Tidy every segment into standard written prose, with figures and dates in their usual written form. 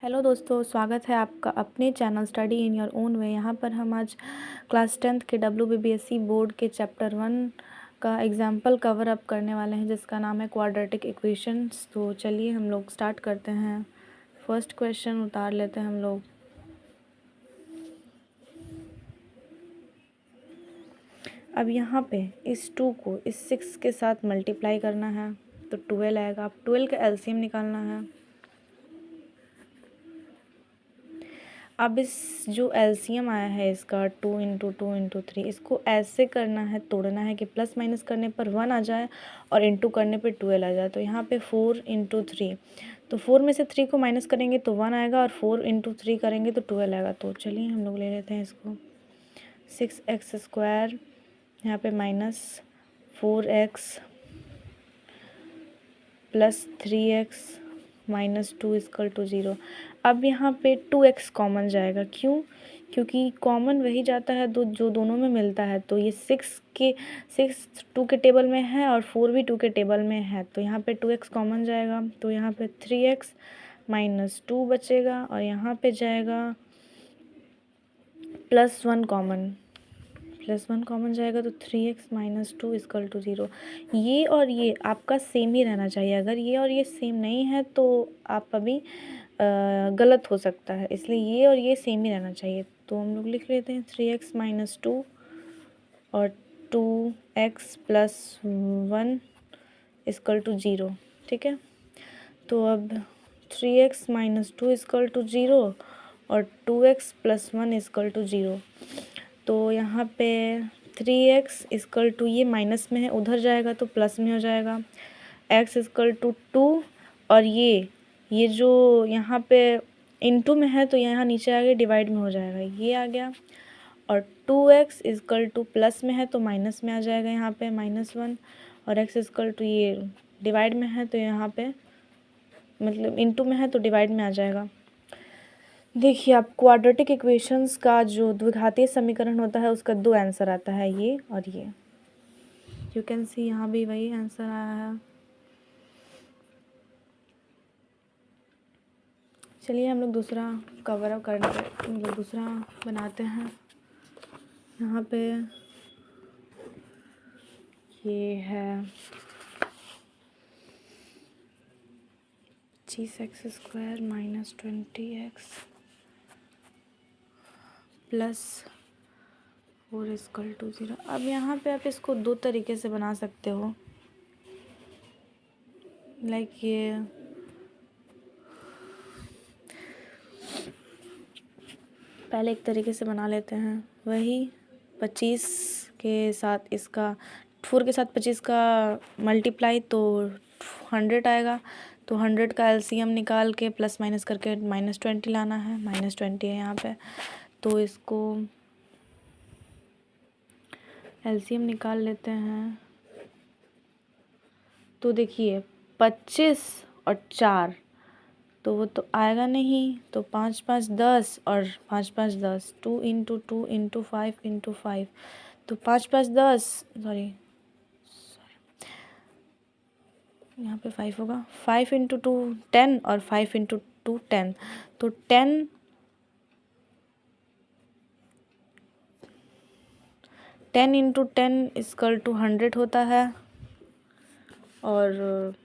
Hello दोस्तों, स्वागत है आपका अपने channel study in your own way. यहाँ पर हम आज क्लास 10th के WBBSC बोर्ड के चैप्टर 1 का एग्जाम्पल कवर अप करने वाले हैं, जिसका नाम है क्वाड्रेटिक इक्वेशंस। तो चलिए हम लोग स्टार्ट करते हैं। फर्स्ट क्वेश्चन उतार लेते हैं हम लोग। अब यहाँ पे इस 2 को इस 6 के साथ मल्टीप्लाई करना है तो 12 आएगा। अब 12 का एलसीएम निकालना है। अब इस जो एलसीएम आया है इसका 2 × 2 × 3, इसको ऐसे करना है, तोड़ना है कि प्लस माइनस करने पर 1 आ जाए और इंटू करने पर 12 आ जाए। तो यहाँ पे 4 × 3, तो 4 में से 3 को माइनस करेंगे तो 1 आएगा और 4 × 3 करेंगे तो 12 आएगा। तो चलिए हम लोग ले लेते हैं इसको। 6x², यहाँ पे minus 4x plus 3x minus 2 = 0। अब यहाँ पे 2x कॉमन जाएगा। क्यों? क्योंकि कॉमन वही जाता है जो दोनों में मिलता है। तो ये 6 2 के टेबल में है और 4 भी 2 के टेबल में है, तो यहाँ पे 2x कॉमन जाएगा। तो यहाँ पे 3x माइनस 2 बचेगा और यहाँ पे जाएगा +1 कॉमन। +1 कॉमन जाएगा तो 3x माइनस 2 = 0। ये और ये आपका सेम ही रहना चाहिए। अगर ये और ये सेम नहीं है तो आप अभी गलत हो सकता है, इसलिए ये और ये सेम ही रहना चाहिए। तो हम लोग लिख लेते हैं 3x माइनस 2 और 2x प्लस 1 = 0। ठीक है, तो अब 3x माइनस 2 = 0 और 2x प्लस 1 = 0। तो यहाँ पे 3x = ये माइनस में है, उधर जाएगा तो प्लस में हो जाएगा। x = 2 और ये जो यहाँ पे इनटू में है तो यहाँ नीचे आ गया, डिवाइड में हो जाएगा, ये आ गया। और 2x = प्लस में है तो माइनस में आ जाएगा, यहाँ पे -1। और x = ये डिवाइड में है तो यहाँ पे मतलब इनटू में है तो डिवाइड में आ जाएगा। देखिए, आप क्वाड्रेटिक इक्वेशंस का जो द्विघातीय समीकरण होता है उसका 2 आंसर आता है, ये और ये। यू कैन सी यहाँ भी वही आंसर आया है। चलिए हम लोग दूसरा कवर अप करने मतलब दूसरा बनाते हैं। यहाँ पे ये है 25x² माइनस 20x प्लस 4 = 0। अब यहाँ पे आप इसको 2 तरीके से बना सकते हो। लाइक ये पहले एक तरीके से बना लेते हैं, वही 25 के साथ इसका 4 के साथ 25 का मल्टीप्लाई तो 100 आएगा। तो 100 का एलसीएम निकाल के प्लस माइनस करके -20 लाना है। -20 है यहाँ पे, तो इसको एलसीएम निकाल लेते हैं। तो देखिए 25 और 4 तो वो तो आएगा नहीं, तो 5 5 10 और 5 5 10, 2 × 2 × 5 × 5, तो 5 5 10 सॉरी यहाँ पे 5 होगा। 5 × 2 10 और 5 × 2 10, तो 10 × 10 = 100 होता है और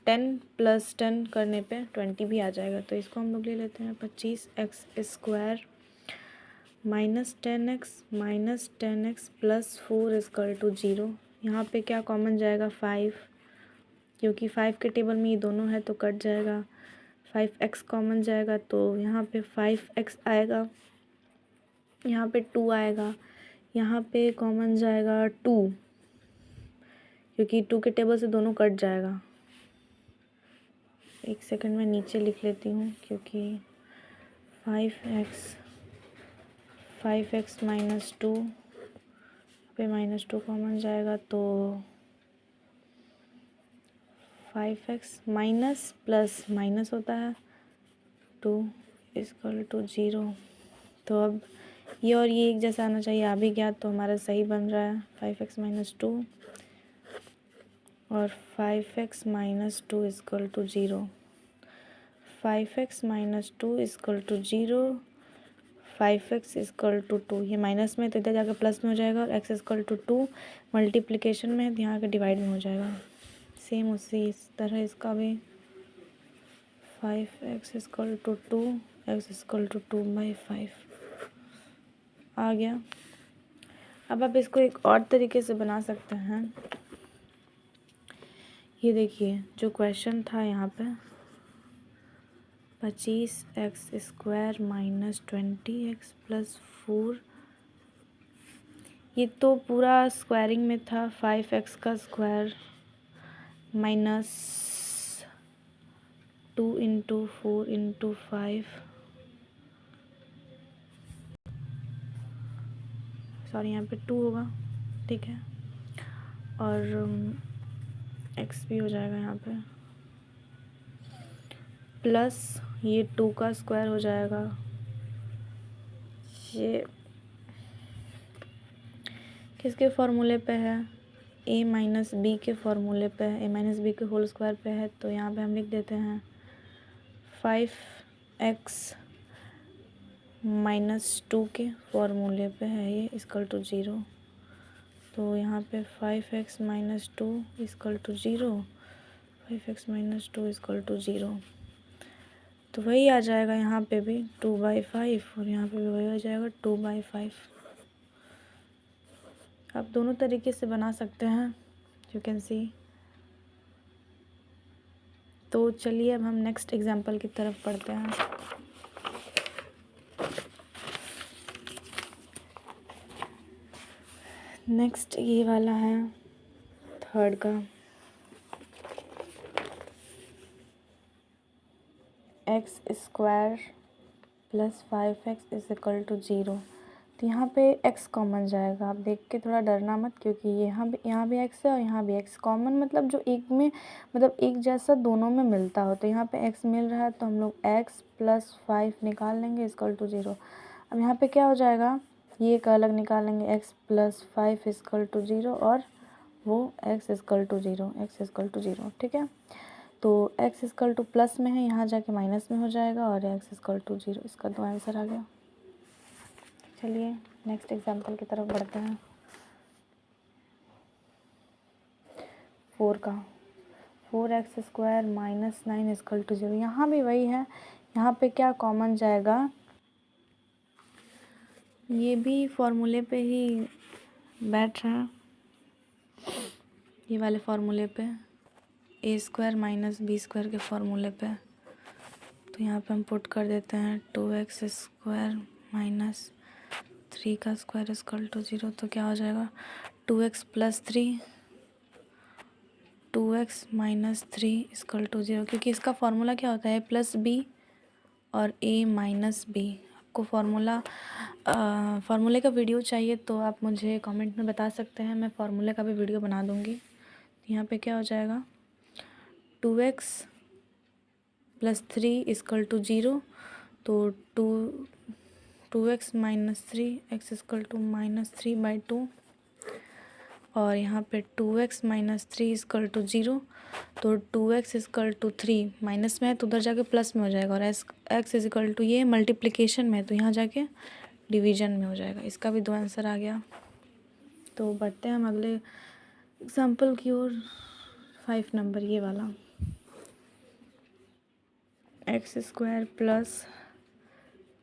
10 + 10 करने पे 20 भी आ जाएगा। तो इसको हम लोग ले लेते हैं 25x² minus 10x minus 10x plus 4 = 0। यहाँ पे क्या कॉमन जाएगा? 5, क्योंकि 5 के टेबल में ये दोनों है तो कट जाएगा। 5x कॉमन जाएगा तो यहाँ पे 5x आएगा, यहाँ पे 2 आएगा, यहाँ पे कॉमन जाएगा 2, क्योंकि 2 के टेबल से दोनों कट जाएगा। एक सेकंड में नीचे लिख लेती हूँ, क्योंकि 5x माइनस 2 पे -2 कॉमन जाएगा तो 5x माइनस प्लस माइनस होता है 2 = 0। तो अब ये और ये एक जैसा आना चाहिए, आ भी गया तो हमारा सही बन रहा है। 5x माइनस 2 और 5x माइनस 2 = 0। 5x माइनस 2 इजकल टू 0, 5x इजकल टू 2, ये माइनस में तो इधर जाकर प्लस में हो जाएगा, और x इजकल टू 2 मल्टीप्लिकेशन में तो यहाँ आकर डिवाइड में हो जाएगा। सेम उसी इस तरह इसका भी 5x equal to 2, x equal to 2/5 आ गया। अब आप इसको एक और तरीके से बना सकते हैं। ये देखिए जो क्वेश्चन था यहाँ पे 25x² माइनस 20x प्लस 4, ये तो पूरा स्क्वायरिंग में था। 5x का square minus 2 into 4 into 5, sorry यहाँ पे 2 होगा, ठीक है, और x भी हो जाएगा यहाँ पे, प्लस ये 2 का स्क्वायर हो जाएगा, ये किसके फॉर्मूले पे है, a माइनस बी के फॉर्मूले पे है, a माइनस बी के होल स्क्वायर पे है, तो यहाँ पे हम लिख देते हैं 5x माइनस 2 के फॉर्मूले पे है ये इक्वल टू 0, तो यहाँ पे 5x minus 2 equal to 0, 5x minus 2 equal to 0, तो वही आ जाएगा यहाँ पे भी 2/5, और यहाँ पे भी वही हो जाएगा 2/5। आप दोनों तरीके से बना सकते हैं, यू कैन सी। तो चलिए अब हम नेक्स्ट एग्जांपल की तरफ पढ़ते हैं। नेक्स्ट ये वाला है थर्ड का, x² plus 5x is equal to 0। तो यहाँ पे x कॉमन जाएगा, आप देख के थोड़ा डरना मत, क्योंकि यहाँ भी x है और यहाँ भी x कॉमन, मतलब जो एक में मतलब एक जैसा दोनों में मिलता हो। तो यहाँ पे x मिल रहा है तो हम लोग x प्लस 5 निकाल लेंगे इक्वल टू 0। अब यहाँ पे क्या हो जाएगा, ये एक अलग निकाल लेंगे, x प्लस 5 इक्वल टू 0, और वो x equal to 0, x equal to 0, ठीक है। तो x इक्वल टू प्लस में है, यहाँ जाके माइनस में हो जाएगा, और x इक्वल टू 0, इसका दो आंसर आ गया। चलिए नेक्स्ट एग्जांपल की तरफ बढ़ते हैं। 4 का 4x² माइनस 9 इक्वल टू 0, यहाँ भी वही है। यहाँ पे क्या कॉमन जाएगा, ये भी फॉर्मूले पे ही बैठ रहा है, ये वाले फॉर्मूले पे, a² माइनस b² के फॉर्मूले पे। तो यहाँ पे हम पुट कर देते हैं 2x² माइनस 3 का स्क्वायर इक्वल टू 0, तो क्या हो जाएगा 2x plus 3, 2x minus 3 equal to 0, क्योंकि इसका फार्मूला क्या होता है प्लस बी और a माइनस बी। आपको फार्मूले का वीडियो चाहिए तो आप मुझे कमेंट में बता सकते हैं, मैं फार्मूले का भी वीडियो बना दूँगी। यहाँ पे क्या हो जाएगा 2x प्लस 3 इक्वल टू 0, तो 2x minus 3 x equal to minus 3/2, और यहाँ पे 2x माइनस 3 इक्वल टू 0, तो 2x इक्वल टू 3 माइनस में है तो उधर जाके प्लस में हो जाएगा, और x इक्वल टू ये मल्टीप्लिकेशन में है तो यहाँ जाके डिवीजन में हो जाएगा। इसका भी दो आंसर आ गया। तो बढ़ते हैं हम अगले एग्जाम्पल की ओर। 5 नंबर ये वाला, x² plus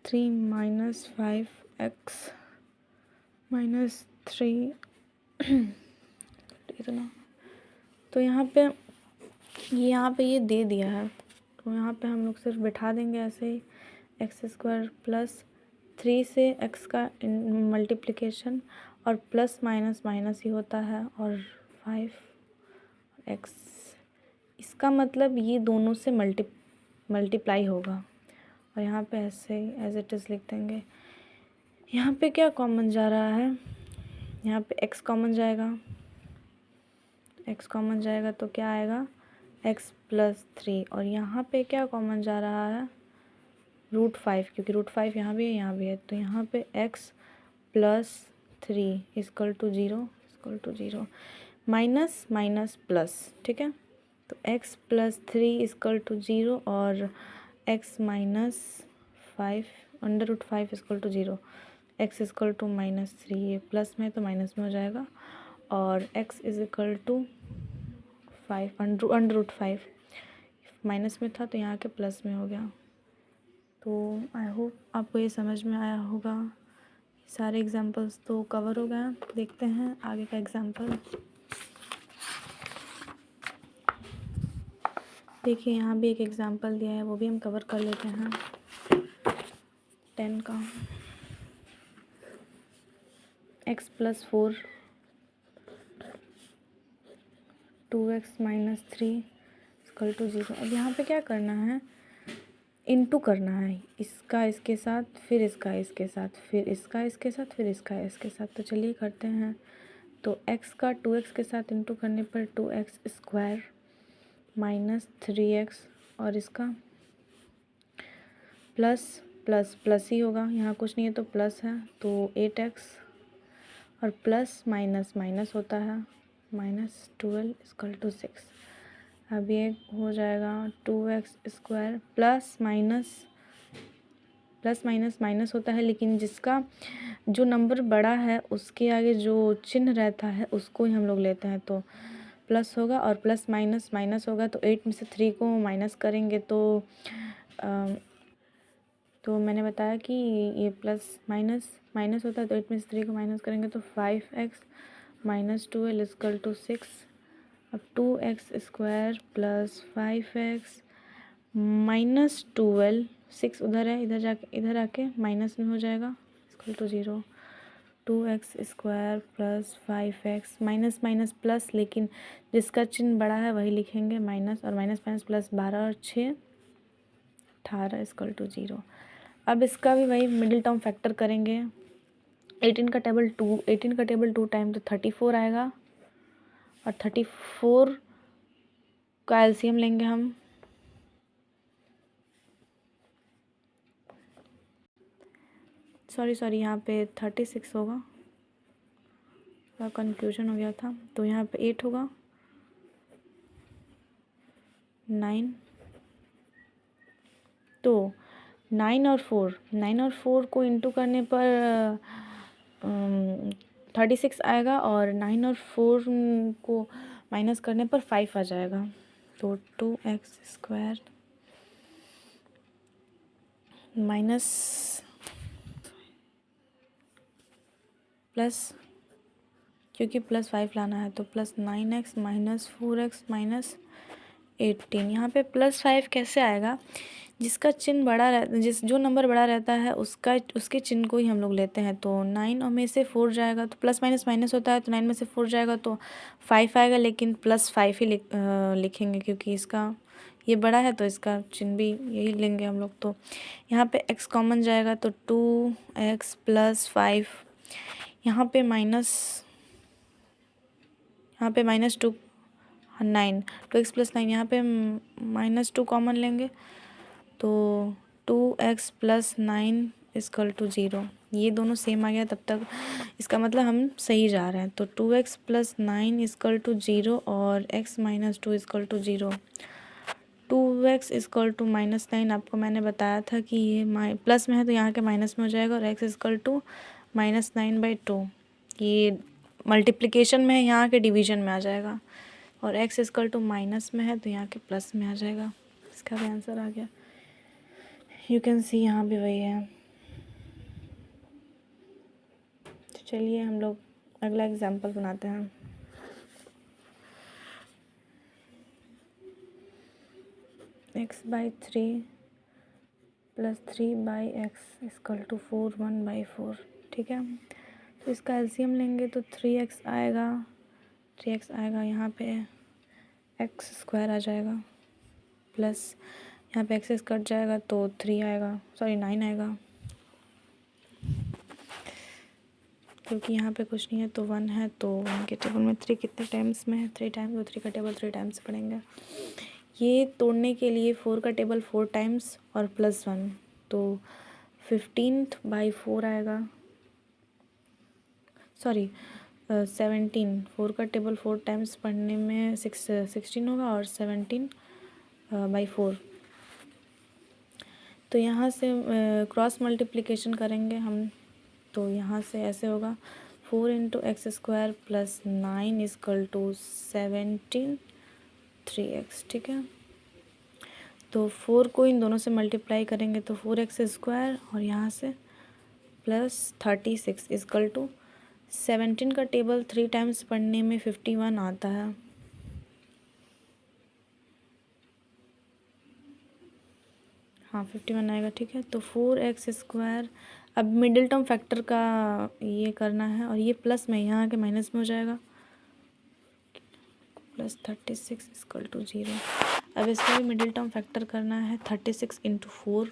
3 minus 5x minus 3 इतना। तो यहाँ पे ये दे दिया है, तो यहाँ पे हम लोग सिर्फ बिठा देंगे ऐसे ही, x² प्लस 3 से x का मल्टीप्लिकेशन, और प्लस माइनस माइनस ही होता है, और 5x, इसका मतलब ये दोनों से मल्टीप्लाई होगा, और यहाँ पे ऐसे ही एज इट इज़ लिख देंगे। यहाँ पे क्या कॉमन जा रहा है, यहाँ पे x कॉमन जाएगा, x कॉमन जाएगा तो क्या आएगा x प्लस 3, और यहाँ पे क्या कॉमन जा रहा है √5, क्योंकि √5 यहाँ भी है यहाँ भी है, तो यहाँ पे x plus 3 equal to 0, minus minus plus, ठीक है। तो x प्लस 3 इक्वल टू 0, और x minus 5 √5 equal to 0, x equal to -3, ये प्लस में तो माइनस में हो जाएगा, और x is equal to 5 √5 minus में था तो यहाँ के प्लस में हो गया। तो आई होप आपको ये समझ में आया होगा। सारे एग्जांपल्स तो कवर हो गए, देखते हैं आगे का एग्जांपल। देखिए यहाँ भी एक एग्जांपल दिया है, वो भी हम कवर कर लेते हैं। 10 का x + 4 2x - 3 इक्वल टू 0। अब यहाँ पे क्या करना है, इनटू करना है, इसका इसके साथ, फिर इसका इसके साथ, फिर इसका इसके साथ, फिर इसका इसके साथ। तो चलिए करते हैं। तो x का 2x के साथ इनटू करने पर 2x² माइनस 3x, और इसका प्लस प्लस प्लस ही होगा, यहाँ कुछ नहीं है तो प्लस है, तो 8x, और प्लस माइनस माइनस होता है, -12 इक्वल टू 6। अब ये हो जाएगा 2x² प्लस माइनस माइनस होता है, लेकिन जिसका जो नंबर बड़ा है उसके आगे जो चिन्ह रहता है उसको ही हम लोग लेते हैं, तो प्लस होगा, और प्लस माइनस माइनस होगा, तो 8 में से 3 को माइनस करेंगे तो मैंने बताया कि ये प्लस माइनस माइनस होता है, तो 8 में से 3 को माइनस करेंगे तो 5x - 12 इक्वल टू 6। अब 2x² प्लस 5x - 12, 6 उधर है, इधर आके माइनस में हो जाएगा, equal to 0। 2x² plus 5x minus minus plus, लेकिन जिसका चिन्ह बड़ा है वही लिखेंगे, माइनस, और माइनस माइनस प्लस 12 और 6 18 इक्वल टू 0। अब इसका भी वही मिडिल टर्म फैक्टर करेंगे। 18 का टेबल 2 टाइम तो 34 आएगा, और 34 का एलसीएम लेंगे हम। सॉरी यहाँ पे 36 होगा, थोड़ा कन्फ्यूजन हो गया था। तो यहाँ पे 8 होगा, 9, तो 9 और 4 को इंटू करने पर 36 आएगा, और 9 और 4 को माइनस करने पर 5 आ जाएगा। तो 2x² माइनस प्लस, क्योंकि प्लस 5 लाना है, तो plus 9x minus 4x minus 18। यहाँ पे प्लस 5 कैसे आएगा, जिसका चिन्ह बड़ा जो नंबर बड़ा रहता है उसके चिन्ह को ही हम लोग लेते हैं। तो 9 में से 4 जाएगा तो प्लस माइनस माइनस होता है, तो 9 में से 4 जाएगा तो 5 आएगा, लेकिन प्लस 5 ही लिखेंगे क्योंकि इसका ये बड़ा है, तो इसका चिन्ह भी यही लेंगे हम लोग। तो यहाँ पे x कॉमन जाएगा, तो 2x प्लस 5, यहाँ पे -2 9, 2x प्लस 9, यहाँ पे -2 कॉमन लेंगे, तो 2x प्लस 9 इक्वल टू 0। ये दोनों सेम आ गया, तब तक इसका मतलब हम सही जा रहे हैं। तो 2x प्लस 9 इक्वल टू 0, और x - 2 equal to 0। 2x equal to -9, आपको मैंने बताया था कि ये प्लस में है तो यहाँ के माइनस में हो जाएगा, और x इक्वल टू -9/2, ये मल्टीप्लिकेशन में है, यहाँ के डिवीजन में आ जाएगा, और x इक्वल टू माइनस में है तो यहाँ के प्लस में आ जाएगा। इसका भी आंसर आ गया। यू कैन सी यहाँ भी वही है। तो चलिए हम लोग अगला एग्जाम्पल बनाते हैं। x/3 plus 3/x equal to 4 1/4, ठीक है। तो इसका एलसीएम लेंगे तो 3x आएगा, यहाँ पे x² आ जाएगा, प्लस यहाँ पे एक्सेस कट जाएगा तो 3 आएगा, सॉरी 9 आएगा, क्योंकि यहाँ पे कुछ नहीं है तो 1 है, तो 1 के टेबल में 3 कितने टाइम्स में है, 3 टाइम्स, तो 3 का टेबल 3 टाइम्स पढ़ेंगे। ये तोड़ने के लिए 4 का टेबल 4 टाइम्स और प्लस 1, तो 15/4 आएगा, सॉरी 17। 4 का टेबल 4 टाइम्स पढ़ने में 16 होगा, और 17/4 तो यहाँ से क्रॉस मल्टीप्लिकेशन करेंगे हम, तो यहाँ से ऐसे होगा 4 into x square plus 9 is equal to 17 3x, ठीक है। तो 4 को इन दोनों से मल्टीप्लाई करेंगे तो 4x स्क्वायर और यहाँ से प्लस 36 इजकल टू 17 का टेबल 3 टाइम्स पढ़ने में 51 आता है। हाँ 51 आएगा, ठीक है। तो 4x स्क्वायर, अब मिडिल टर्म फैक्टर का ये करना है और ये प्लस में यहाँ के माइनस में हो जाएगा, प्लस 36 इजकल टू 0। अब इसका भी मिडिल टर्म फैक्टर करना है 36 इंटू 4,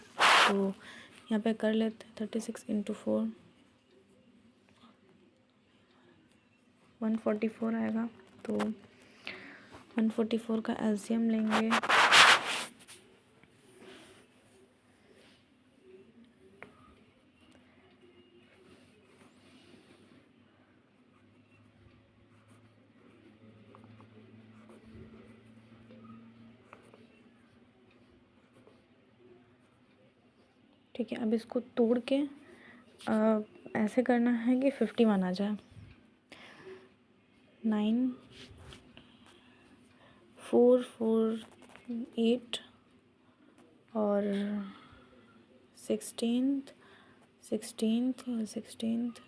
तो यहाँ पे कर लेते हैं 36 इंटू 4 144 आएगा। तो 144 का एलसीएम लेंगे, ठीक है। अब इसको तोड़ के ऐसे करना है कि 51 आ जाए। 9 4 4 8 और 16th 48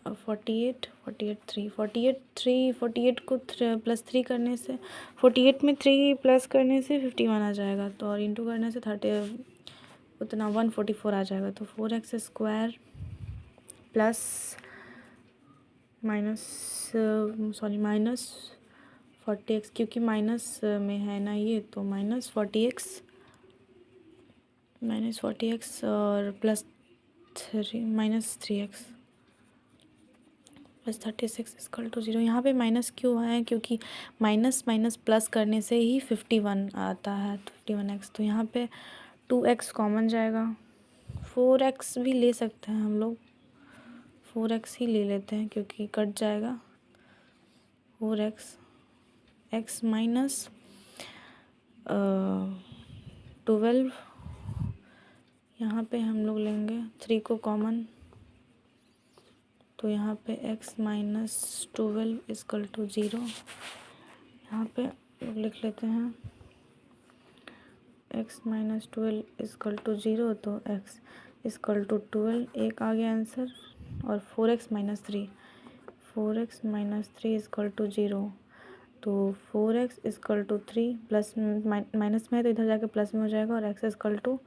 48 को प्लस 3 करने से 48 में 3 प्लस करने से 51 आ जाएगा, तो और इंटू करने से 30 उतना 144 आ जाएगा। तो 4x square plus minus 40x, क्योंकि माइनस में है ना ये, तो माइनस 40x और plus 3 minus 3x plus 36 is equal to 0। यहाँ पे माइनस क्यों है, क्योंकि माइनस माइनस प्लस करने से ही 51 आता है, तो 51x। तो यहाँ पे 2x कॉमन जाएगा, 4x भी ले सकते हैं हम लोग, 4x ही ले लेते हैं क्योंकि कट जाएगा। 4x x माइनस 12, यहाँ पे हम लोग लेंगे 3 को कॉमन, तो यहाँ पे x माइनस 12 इजकल टू 0। यहाँ पे लिख लेते हैं x माइनस 12 इजकल टू 0, तो x इजकल टू 12 एक आ गया आंसर, और 4x माइनस 3 इजकल टू 0। तो 4x is equal to 3 plus minus में है तो इधर जाके प्लस में हो जाएगा, और x इजकल टू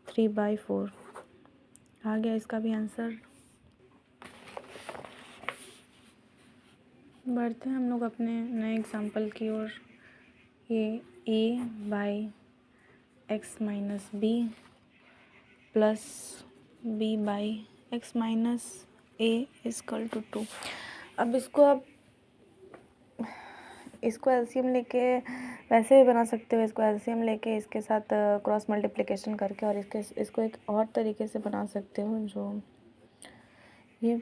3/4 आ गया इसका भी आंसर। बढ़ते हैं हम लोग अपने नए एग्जाम्पल की ओर। ये a/x minus b plus b/x minus a is equal to 2। अब इसको एलसीएम लेके वैसे भी बना सकते हो, इसको एलसीएम लेके इसके साथ क्रॉस मल्टीप्लिकेशन करके, और इसको एक और तरीके से बना सकते हो, जो ये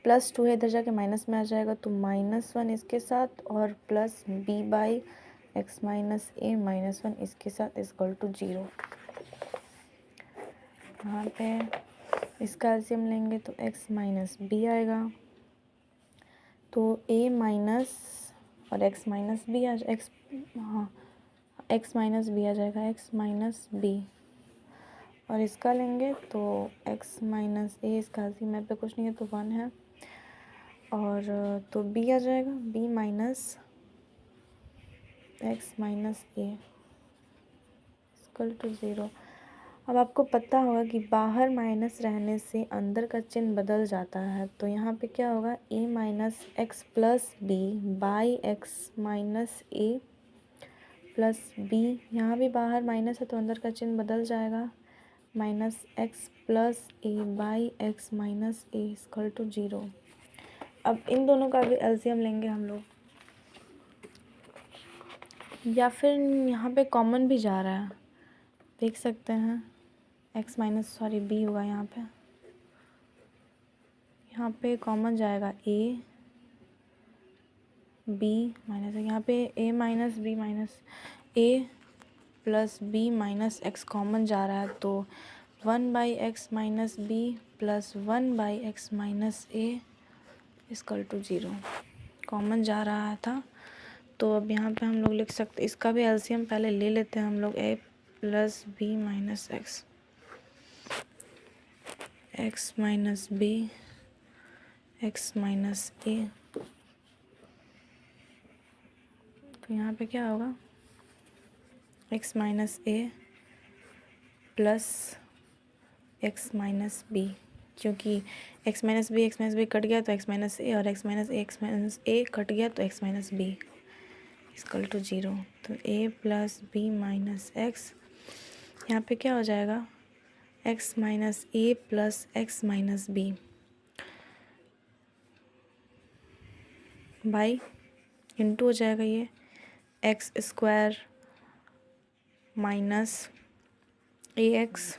+2 है इधर जाके माइनस में आ जाएगा, तो -1 इसके साथ और प्लस b/x माइनस a -1 इसके साथ इजकल टू 0। यहाँ पे इसका एलसीएम लेंगे तो x माइनस b आएगा, तो a माइनस और x माइनस b आ x माइनस b आ जाएगा, x माइनस b, और इसका लेंगे तो x माइनस a, इसका एलसीएम में पे कुछ नहीं है तो 1 है, और तो b आ जाएगा b minus x minus a equal to 0। अब आपको पता होगा कि बाहर माइनस रहने से अंदर का चिन्ह बदल जाता है, तो यहाँ पे क्या होगा a minus x plus b by x minus a plus b, यहाँ भी बाहर माइनस है तो अंदर का चिन्ह बदल जाएगा, minus x plus a by x minus a equal to 0। अब इन दोनों का भी एलसीएम लेंगे हम लोग, या फिर यहाँ पे कॉमन भी जा रहा है, देख सकते हैं x माइनस b होगा, यहाँ पे कॉमन जाएगा a b माइनस, यहाँ पे a minus b minus a plus B minus x common जा रहा है, तो 1/x minus b plus 1/x minus A equal to 0 common जा रहा था। तो अब यहाँ पे हम लोग लिख सकते, इसका भी एलसीएम पहले ले लेते हैं हम लोग, a plus B minus X, X minus B, X minus A. तो यहाँ पे क्या होगा, x माइनस ए प्लस एक्स माइनस बी, क्योंकि x माइनस बी कट गया तो x माइनस ए, और x माइनस ए कट गया तो x minus b equal to 0। तो a plus B minus x, यहाँ पे क्या हो जाएगा, x minus A plus x minus b by into हो जाएगा ये x square minus a x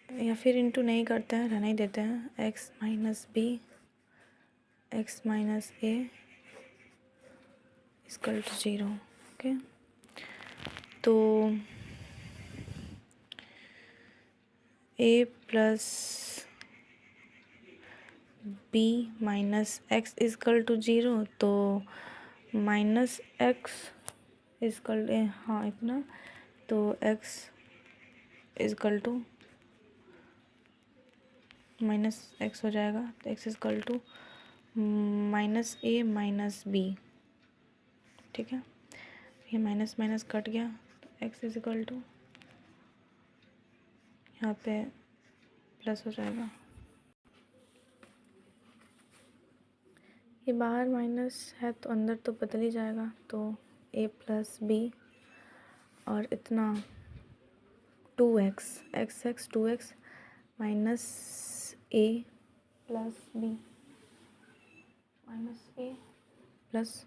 या फिर इंटू नहीं करते हैं, रहना ही देते हैं, X minus B X minus A equal to 0। Okay, तो A plus B minus X equal to 0, तो माइनस एक्स इक्वल, हाँ इतना, तो X equal to minus X हो जाएगा, तो X equal to minus A minus B. ठीक है, ये माइनस माइनस कट गया, तो एक्स इक्वल टू यहाँ पे प्लस हो जाएगा, ये बाहर माइनस है तो अंदर तो बदल ही जाएगा, तो ए प्लस बी और इतना 2x एक्स 2x माइनस ए प्लस बी माइनस ए प्लस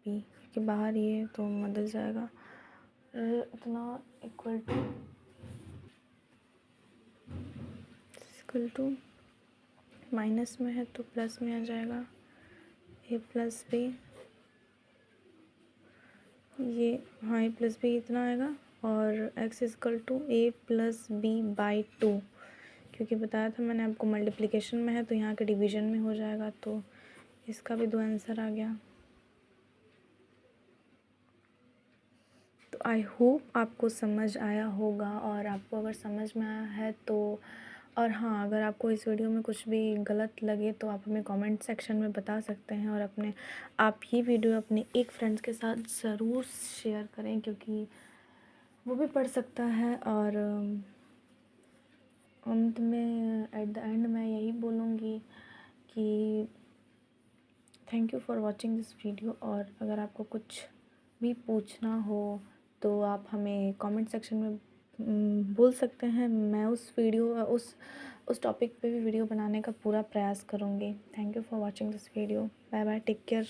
बी के बाहर ये तो बदल जाएगा, इतना इक्वल टू माइनस में है तो प्लस में आ जाएगा, ए प्लस बी, ये हाँ ए प्लस बी इतना आएगा, और x equal to a plus b by 2, क्योंकि बताया था मैंने आपको मल्टीप्लिकेशन में है तो यहाँ के डिवीजन में हो जाएगा, तो इसका भी 2 आंसर आ गया। तो आई होप आपको समझ आया होगा, और आपको अगर समझ में आया है तो, और हाँ अगर आपको इस वीडियो में कुछ भी गलत लगे तो आप हमें कमेंट सेक्शन में बता सकते हैं, और आप ये वीडियो अपने एक फ्रेंड्स के साथ ज़रूर शेयर करें, क्योंकि वो भी पढ़ सकता है। और अंत में एट द एंड मैं यही बोलूँगी कि thank you for watching this video, और अगर आपको कुछ भी पूछना हो तो आप हमें कमेंट सेक्शन में बोल सकते हैं, मैं उस टॉपिक पे भी वीडियो बनाने का पूरा प्रयास करूँगी। Thank you for watching this video, bye bye, take care.